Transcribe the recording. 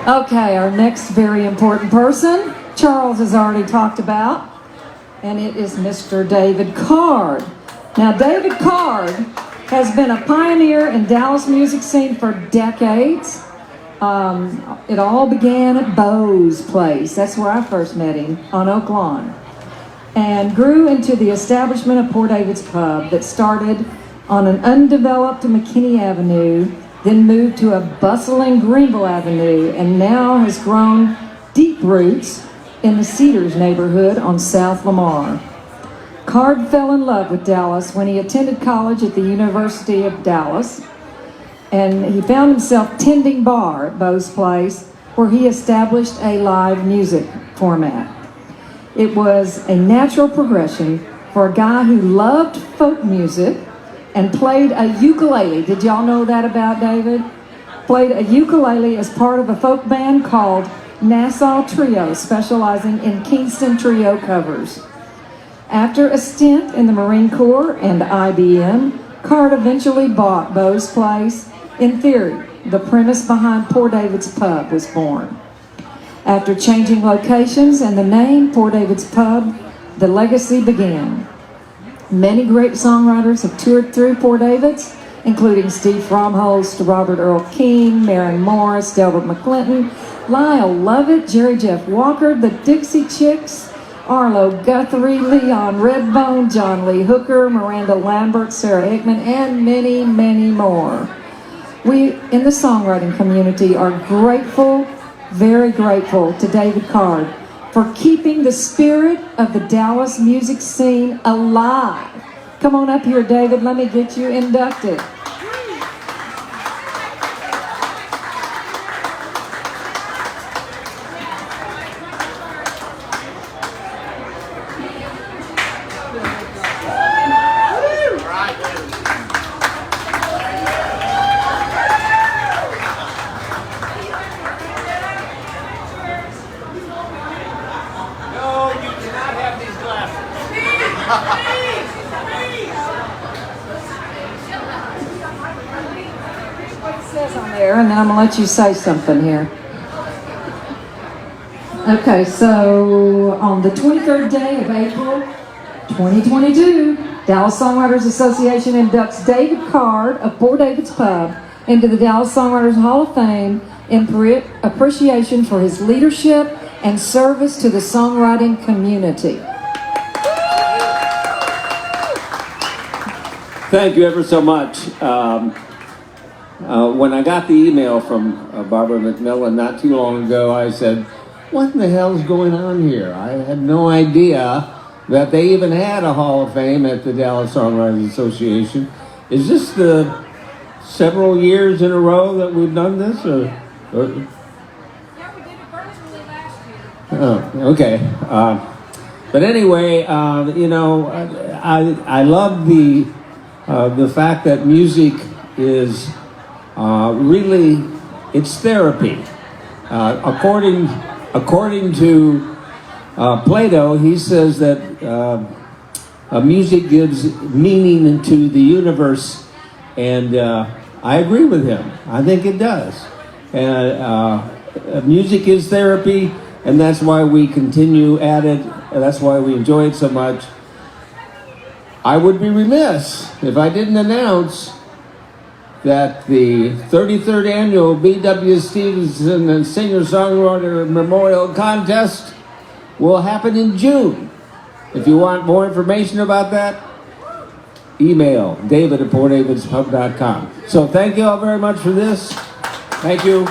Okay, our next very important person, Charles has already talked about, and it is Mr. David Card. Now, David Card has been a pioneer in Dallas music scene for decades. It all began at Bo's place. That's where I first met him, on Oak Lawn. And grew into the establishment of Poor David's Pub that started on an undeveloped McKinney Avenue, then moved to a bustling Greenville Avenue, and now has grown deep roots in the Cedars neighborhood on South Lamar. Card fell in love with Dallas when he attended college at the University of Dallas, and he found himself tending bar at Bo's place, where he established a live music format. It was a natural progression for a guy who loved folk music and played a ukulele. Did y'all know that about David? Played a ukulele as part of a folk band called Nassau Trio, specializing in Kingston Trio covers. After a stint in the Marine Corps and IBM, Card eventually bought Bo's place. In theory, the premise behind Poor David's Pub was born. After changing locations and the name Poor David's Pub, the legacy began. Many great songwriters have toured through Poor David's, including Steve Fromholst, Robert Earl King, Maren Morris, Delbert McClinton, Lyle Lovett, Jerry Jeff Walker, the Dixie Chicks, Arlo Guthrie, Leon Redbone, John Lee Hooker, Miranda Lambert, Sarah Hickman, and many, many more. We in the songwriting community are grateful, very grateful to David Card for keeping the spirit of the Dallas music scene alive. Come on up here, David. Let me get you inducted. And then I'm going to let you say something here. Okay, so on the 23rd day of April, 2022, Dallas Songwriters Association inducts David Card of Poor David's Pub into the Dallas Songwriters Hall of Fame in appreciation for his leadership and service to the songwriting community. Thank you ever so much. When I got the email from Barbe McMillen not too long ago, I said, what in the hell is going on here? I had no idea that they even had a Hall of Fame at the Dallas Songwriters Association. Is this the several years in a row that we've done this? Or? Yeah, we did it virtually last year. Oh, okay. But anyway, you know, I love the fact that music is really, it's therapy. According to Plato, he says that music gives meaning to the universe, and I agree with him. I think it does. And music is therapy, and that's why we continue at it, and that's why we enjoy it so much. I would be remiss if I didn't announce that the 33rd annual B.W. Stevenson and Singer-Songwriter Memorial Contest will happen in June. If you want more information about that, email david@poordavidspub.com. So thank you all very much for this. Thank you.